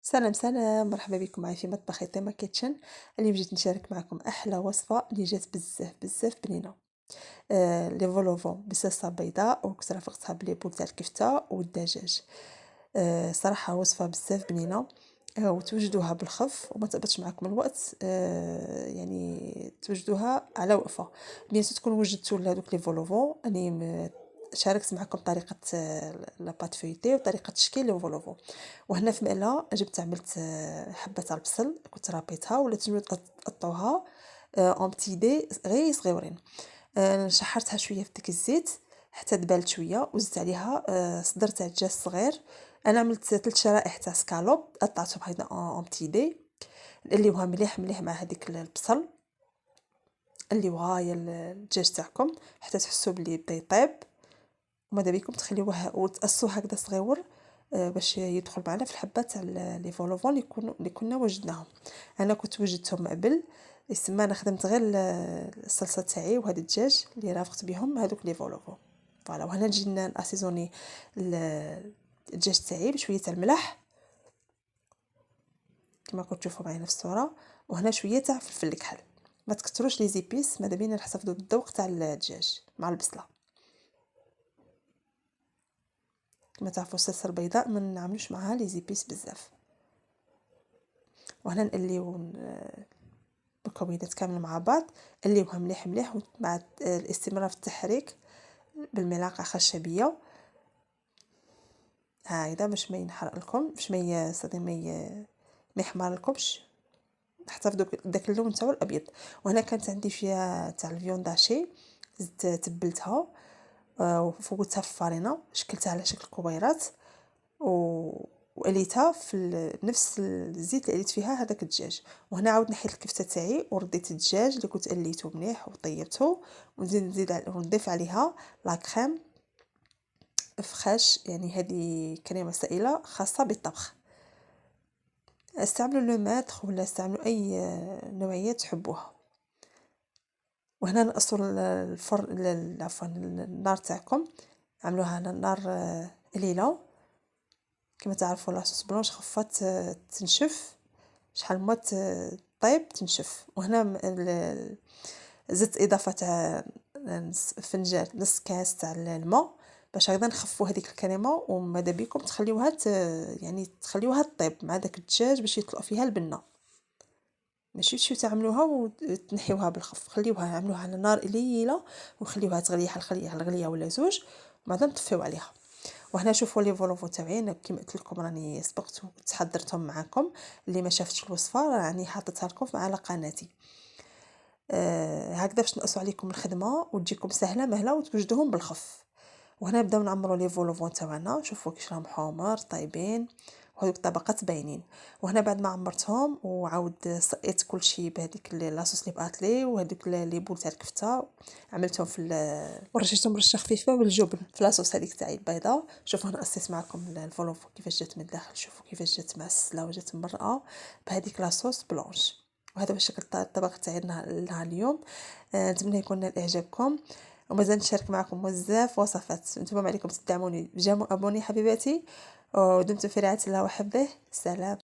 سلام سلام، مرحبا بكم معايا في مطبخ تيما كيتشن. اليوم جيت نشارك معكم احلى وصفه اللي جات بزاف بزاف بنينه. لي فولوفون بصلصه بيضاء وكنت رافقتها بلي بول تاع الكفته والدجاج. صراحه وصفه بزاف بنينه. وتوجدوها بالخف وما تقبضش معكم الوقت. يعني توجدوها على وقفه. بيان سور تكونوا وجدتوا هذوك لي فولوفون اني شاركت معكم طريقه لاباط فيتي وطريقه تشكيل لي فولوفون. وهنا في مقله جبت عملت حبه تاع البصل كنت رابيتها ولا تجبدوا تقطعوها اون بتي دي غير صغيورين. شحرتها شويه في ديك الزيت حتى تبالت شويه وزدت عليها صدر تاع دجاج صغير. انا عملت 3 شرائح تاع سكالوب قطعتهم هكذا اون بتي دي اللي هو مليح مليح مع هذيك البصل اللي وهاي الدجاج تاعكم حتى تحسوا بلي بدا يطيب. وماذا بيكم تخليوه وتقصوه هكذا صغيور باش يدخل معنا في الحبات تاع لي فولوفون اللي كنا وجدناهم. انا كنت وجدتهم قبل يسمى انا خدمت غير الصلصه تاعي وهذا الدجاج اللي رافقت بهم هذوك لي فولوفون. فوالا وهنا نجي ناسيزوني الدجاج تاعي بشويه تاع الملح كما كنتوا تشوفوا معايا في الصوره. وهنا شويه تاع فلفل الكحل. ما تكثروش لي زيبيس ماذا بينا نحتفظوا بالذوق تاع الدجاج مع البصله. كما تعرفوا الصلصه البيضاء ما نعملوش معها لي زيبيس بزاف. وهنا نقليو المكونات كامله مع بعض نقليوها مليح مليح مع الاستمرار في التحريك بالملعقه خشبيه هكذا باش ما ينحرق لكم باش ما يحمر لكمش. احتفظوا داك اللون تاعو الابيض. وهنا كانت عندي فيها تاع الفيون داشي زدت تبلتها وفوتها في الفرينه شكلتها على شكل كبيرات وقليتها في نفس الزيت اللي قليت فيها هذاك الدجاج. وهنا عاود نحيت الكفته تاعي ورديت الدجاج اللي كنت قليته مليح وطيبته ونضيف عليها لا كريم فخاش يعني هذه كريمه سائله خاصه بالطبخ. استعملوا لو ماتر ولا استعملوا اي نوعيه تحبوها. وهنا نقصوا الفرن عفوا النار تاعكم عملوها على النار قليله. كما تعرفوا لاصوص بلونش خفات تنشف شحال ما طيب تنشف. وهنا زدت اضافه تاع فنجان نص كاس تاع الماء باش هكذا نخفوا هذيك الكريمه. وماذا بيكم تخليوها يعني تخليوها طيب مع داك الدجاج باش يطلق فيها البنه. ماشي تمشيو تعملوها وتنحيوها بالخف خليوها عملوها على نار قليله وخليوها تغلي على الغليه ولا زوج وبعدين نطفيو عليها. وهنا شوفوا لي فولوفو تاعي كيما قلت لكم راني سبقت وتحضرتهم معكم. اللي ما شافتش الوصفه راني حاطتها لكم على قناتي. هكذا باش نقصوا عليكم الخدمه وتجيكم سهله مهله وتوجدوهم بالخف. وهنا نبداو نعمروا لي فولوفون تاعنا شوفوا كيش راهم حمر طيبين وهذوك الطبقات باينين. وهنا بعد ما عمرتهم وعاود سقيت كل شيء بهذيك لاصوص اللي بقات لي وهذوك لي بول تاع الكفته عملتهم في ورشيتهم رشه خفيفه بالجبن في لاصوص هذيك تاعي البيضاء. شوفوا انا قصيت معكم الفولوفو كيفاش جات من الداخل شوفوا كيفاش جات معسله وجات مرقه بهذيك لاصوص بلونش. وهذا هو شكل الطبق تاعي نهار اليوم. نتمنى يكون نال اعجابكم ومازال نشارك معكم بزاف وصفات. نتوما ما عليكم تدعموني بجامو ابوني حبيباتي ودمتم في رعايه الله وحفظه. سلام.